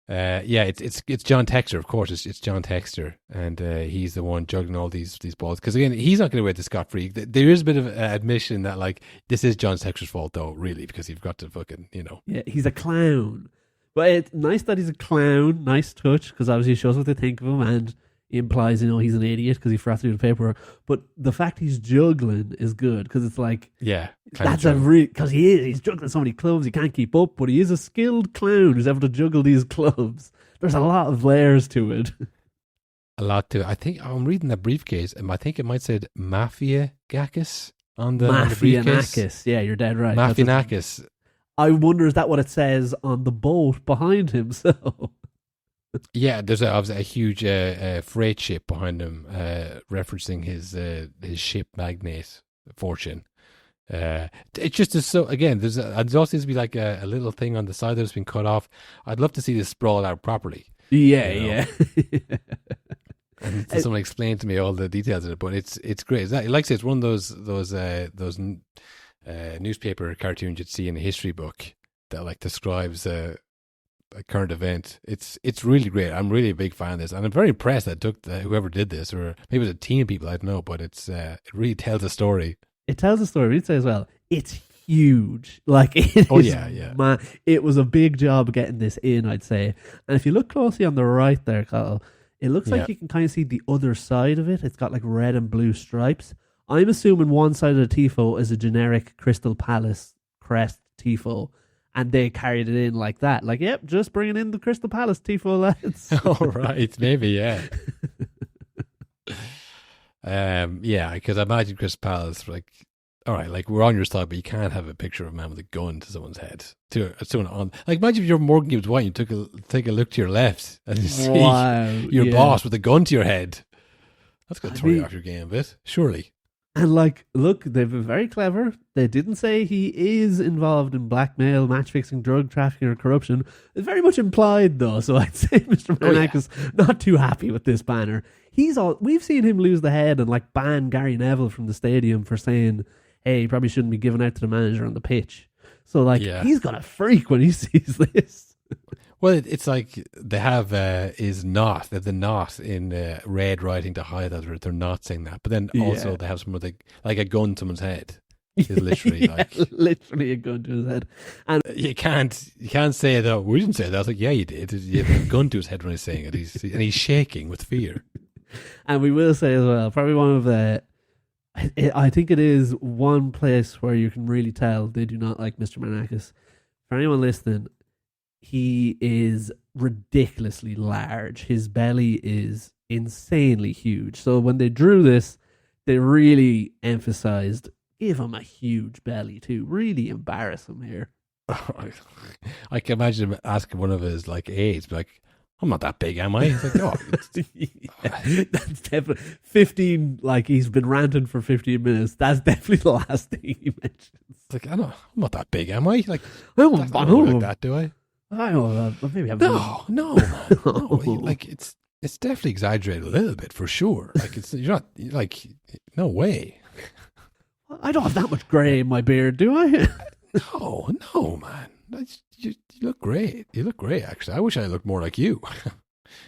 It's John Textor, of course. It's John Textor, and he's the one juggling all these balls. Because again, he's not going to wait to scot free. There is a bit of admission that this is John Textor's fault, though, really, because you've got to fucking Yeah, he's a clown, but it's nice that he's a clown. Nice touch, because obviously it shows what they think of him and implies he's an idiot because he forgot to do the paperwork. But the fact he's juggling is good, because it's that's because he's juggling so many clubs he can't keep up, but he is a skilled clown who's able to juggle these clubs. There's a lot of layers to it. A lot to it. I think I'm reading that briefcase, and I think it might say Marinakis on the briefcase. Marinakis, yeah, you're dead right. Marinakis. I wonder, is that what it says on the boat behind him? So. Yeah, there's obviously a huge freight ship behind him, referencing his ship magnate fortune. It just is so. Again, there's also seems to be like a little thing on the side that's been cut off. I'd love to see this sprawled out properly. Yeah. And someone explained to me all the details of it, but it's great. Like I say, it's one of those newspaper cartoons you'd see in a history book that like describes a current event. It's really great. I'm really a big fan of this, and I'm very impressed that it took whoever did this, or maybe it was a team of people, I don't know, but it really tells a story. It tells a story. We'd say as well, it's huge. Like it man, it was a big job getting this in, I'd say. And if you look closely on the right there, Kyle, it looks like you can kind of see the other side of it. It's got like red and blue stripes. I'm assuming one side of the Tifo is a generic Crystal Palace crest Tifo, and they carried it in like that. Like, yep, just bringing in the Crystal Palace Tifo, lads. All right, maybe, yeah. Because I imagine Crystal Palace, like, all right, like, we're on your side, but you can't have a picture of a man with a gun to someone's head. To someone on, like, imagine if your Morgan Gibbs White, you take a look to your left and you see your boss with a gun to your head. That's going to throw you off your game a bit, surely. And like, look, they've been very clever. They didn't say he is involved in blackmail, match fixing, drug trafficking, or corruption. It's very much implied, though. So I'd say Mr. Marinakis not too happy with this banner. We've seen him lose the head and like ban Gary Neville from the stadium for saying, "Hey, he probably shouldn't be given out to the manager on the pitch." So like, he's gonna freak when he sees this. Well, it's like they have is not. They have the not in red writing to hide that they're not saying that. But then also they have some like a gun to someone's head. Is literally literally a gun to his head. And you can't say that. We didn't say that. I was like, yeah, you did. You have a gun to his head when he's saying it. He's shaking with fear. And we will say as well, probably one of the. I think it is one place where you can really tell they do not like Mr. Marinakis. For anyone listening, he is ridiculously large. His belly is insanely huge. So when they drew this, they really emphasized, give him a huge belly too. Really embarrass him here. I can imagine him asking one of his like aides, like, I'm not that big, am I? He's like, that's definitely 15. Like, he's been ranting for 15 minutes. That's definitely the last thing he mentions. It's like, I'm not that big, am I? Like, I don't look like that, do I? I don't know. Maybe I'm no. Like, it's definitely exaggerated a little bit for sure. Like, you're not like, no way. I don't have that much grey in my beard, do I? No, man. You look great. You look great, actually. I wish I looked more like you,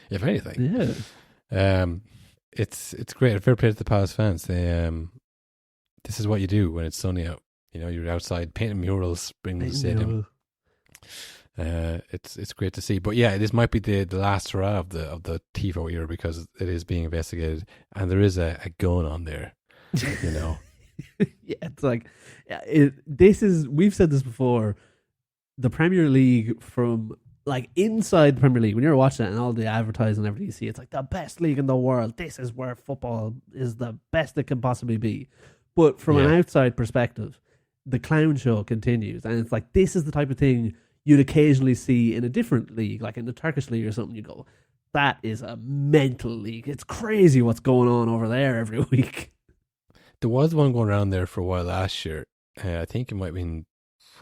if anything. Yeah. It's great. Fair play to the Palace fans. They this is what you do when it's sunny out. You know, you're outside painting murals, bringing the stadium. It's great to see. But yeah, this might be the last hurrah of the Tifo era because it is being investigated, and there is a gun on there. You know. Yeah, it's like we've said this before. The Premier League, from like inside the Premier League, when you're watching it and all the advertising and everything you see, it's like the best league in the world. This is where football is the best it can possibly be. But from an outside perspective, the clown show continues, and it's like this is the type of thing you'd occasionally see in a different league, like in the Turkish league or something. You go, that is a mental league. It's crazy what's going on over there every week. There was one going around there for a while last year. I think it might have been.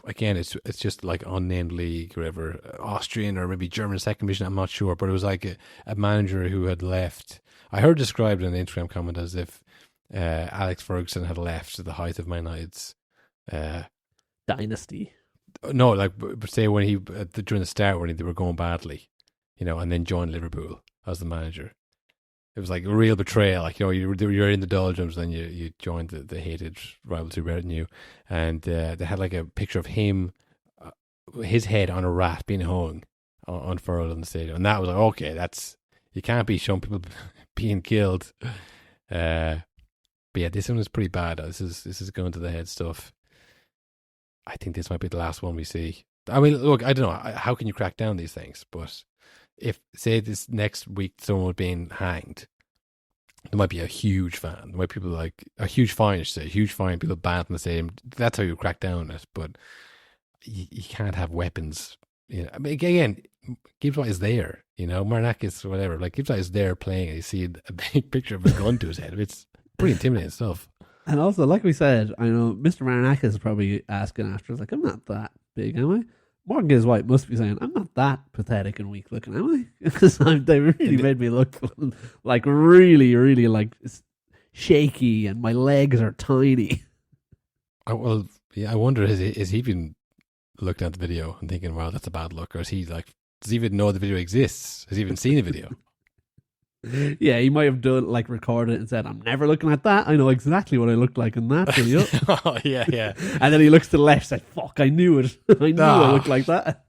Again, it's just like unnamed league, or whatever, Austrian or maybe German second division. I'm not sure, but it was like a manager who had left. I heard described in an Instagram comment as if Alex Ferguson had left at the height of Man United's dynasty. No, like say when he during the start when they were going badly, you know, and then joined Liverpool as the manager. It was like a real betrayal. Like, you know, you're in the doldrums, then you joined the hated rivals who read you, and they had like a picture of him, his head on a rat being hung, unfurled in the stadium, and that was like, okay, you can't be showing people being killed. But yeah, this one is pretty bad. This is going to the head stuff. I think this might be the last one we see. I mean, look, I don't know how can you crack down these things, but. If, say, this next week someone was being hanged, there might be a huge fan. There might be people like a huge fine, people banned from the stadium. That's how you crack down on it. But you can't have weapons. You know, I mean, again, Gibbs White is there. You know, Marinakis or whatever. Like Gibbs White is there playing, and you see a big picture of a gun to his head. It's pretty intimidating stuff. And also, like we said, I know Mr. Marinakis is probably asking after, like, I'm not that big, am I? Morgan Gibbs White must be saying, I'm not that pathetic and weak looking, am I? Because they really made me look like really, really like shaky, and my legs are tiny. Oh, well, yeah, I wonder, is he been looking at the video and thinking, wow, that's a bad look? Or is he like, does he even know the video exists? Has he even seen the video? Yeah, he might have recorded it and said, I'm never looking at that. I know exactly what I looked like in that video. Oh, yeah. And then he looks to the left and says, fuck, I knew it. I knew I looked like that.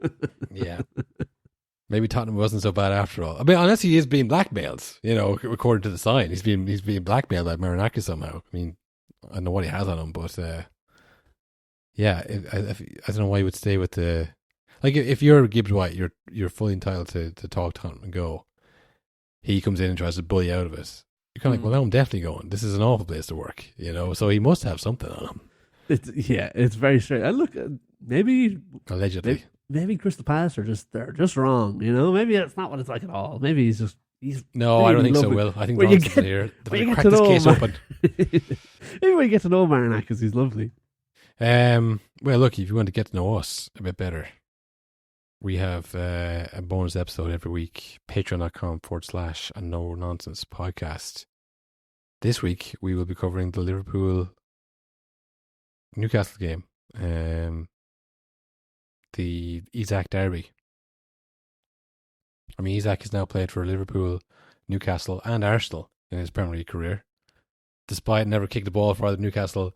Yeah. Maybe Tottenham wasn't so bad after all. I mean, unless he is being blackmailed, according to the sign. He's being blackmailed by Marinakis somehow. I mean, I don't know what he has on him, but yeah, I don't know why he would stay with the... Like, if you're Gibbs White, you're fully entitled to talk to him and go. He comes in and tries to bully out of it. You're kind of like, well, now I'm definitely going. This is an awful place to work, So he must have something on him. It's very strange. And look, maybe allegedly, maybe Crystal Palace they're just wrong. Maybe it's not what it's like at all. Maybe he's no, really I don't think so. lovely. Will I think Donaldson's here? They've cracked this case open. Maybe when you get to know Marinakis, he's lovely. Well, look, if you want to get to know us a bit better, we have a bonus episode every week, patreon.com/a no nonsense podcast. This week, we will be covering the Liverpool Newcastle game, the Isak derby. I mean, Isak has now played for Liverpool, Newcastle, and Arsenal in his Premier League career, despite never kicked the ball for either Newcastle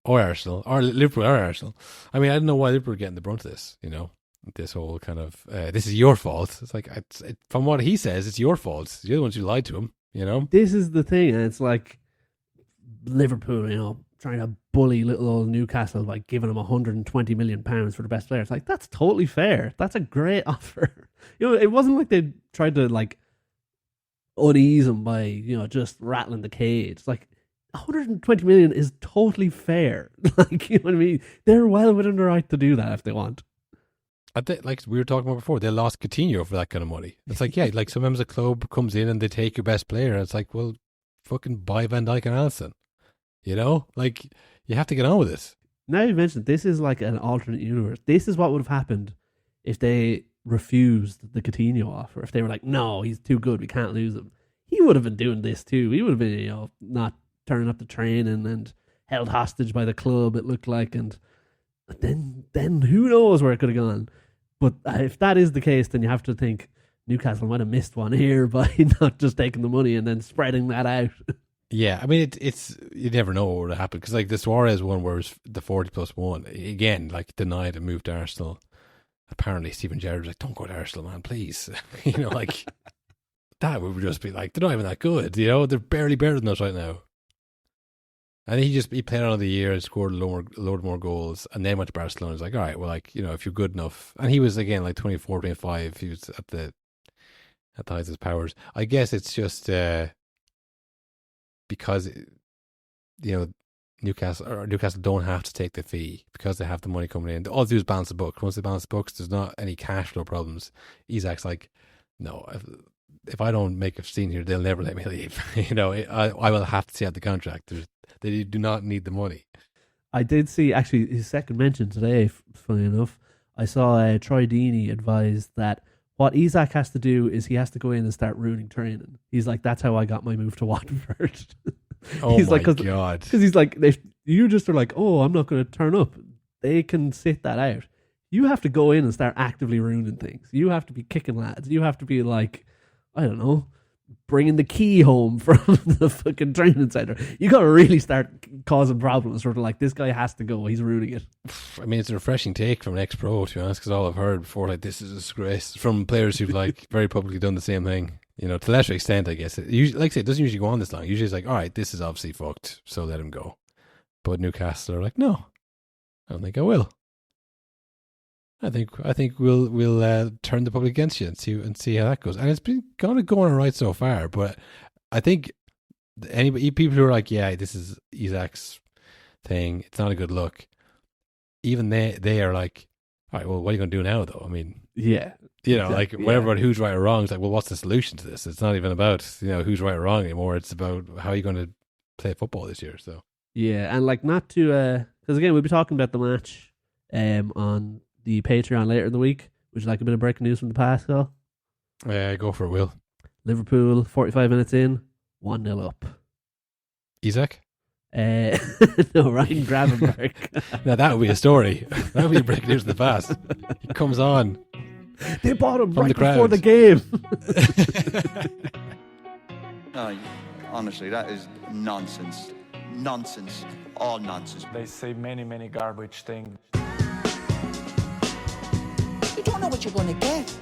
or Arsenal, or Liverpool or Arsenal. I mean, I don't know why Liverpool are getting the brunt of this, this whole kind of, this is your fault. It's like, from what he says, it's your fault. You're the ones who lied to him, This is the thing, and it's like Liverpool, trying to bully little old Newcastle by giving him £120 million for the best player. It's like, that's totally fair. That's a great offer. It wasn't like they tried to unease him by, just rattling the cage. It's like, 120 million is totally fair. You know what I mean? They're well within their right to do that if they want. Like we were talking about before, they lost Coutinho for that kind of money. It's like, yeah, like sometimes a club comes in and they take your best player, and it's like, well, fucking buy Van Dijk and Alisson. Like, you have to get on with this. Now you mentioned this is like an alternate universe. This is what would have happened if they refused the Coutinho offer. If they were like, no, he's too good, we can't lose him. He would have been doing this too. He would have been, not turning up the training and held hostage by the club, it looked like, and then who knows where it could have gone. But if that is the case, then you have to think Newcastle might have missed one here by not just taking the money and then spreading that out. Yeah, I mean, it's you never know what would happen, because like the Suarez one, where it was the 40+1 again, like denied and moved to Arsenal. Apparently, Steven Gerrard was like, "Don't go to Arsenal, man, please." Like that would just be like, they're not even that good. They're barely better than us right now. And he played on the year and scored a load more goals, and then went to Barcelona. He's like, all right, well, like, if you're good enough. And he was, again, like 24, 25. He was at the height of his powers. I guess it's just because, Newcastle don't have to take the fee because they have the money coming in. All they do is balance the books. Once they balance the books, there's not any cash flow problems. Isak's like, no, if I don't make a scene here, they'll never let me leave. I will have to see out the contract. They do not need the money. I did see, actually, his second mention today, funny enough. I saw Troy Deeney advise that what Isak has to do is he has to go in and start ruining training. He's like, that's how I got my move to Watford. Oh, he's my like, God. Because he's like, if you just are like, oh, I'm not going to turn up, they can sit that out. You have to go in and start actively ruining things. You have to be kicking lads. You have to be like, I don't know, bringing the key home from the fucking training centre. You got to really start causing problems. Sort of like, this guy has to go. He's ruining it. I mean, it's a refreshing take from an ex-pro, to be honest, because all I've heard before, like, this is a disgrace, from players who've like very publicly done the same thing. To a lesser extent, I guess. It usually, like I say, it doesn't usually go on this long. Usually it's like, all right, this is obviously fucked, so let him go. But Newcastle are like, no, I don't think I will. I think we'll turn the public against you and see how that goes. And it's been kind of going all right so far. But I think people who are like, yeah, this is Isak's thing, it's not a good look. Even they are like, all right, well, what are you going to do now, though? I mean, yeah, exactly, like whatever about who's right or wrong. It's like, well, what's the solution to this? It's not even about who's right or wrong anymore. It's about how are you going to play football this year. So Yeah, and like not to, because again, we'll be talking about the match on the Patreon later in the week, which is like a bit of breaking news from the past. So, Go for it, Will. Liverpool, 45 minutes in, 1-0 up. Isaac? No, Ryan Gravenberg. Now that would be a story. That would be a breaking news in the past. He comes on. They bought him From right the crowd. before the game. No, honestly, that is nonsense. Nonsense. All nonsense. They say many garbage things. You don't know what you're going to get.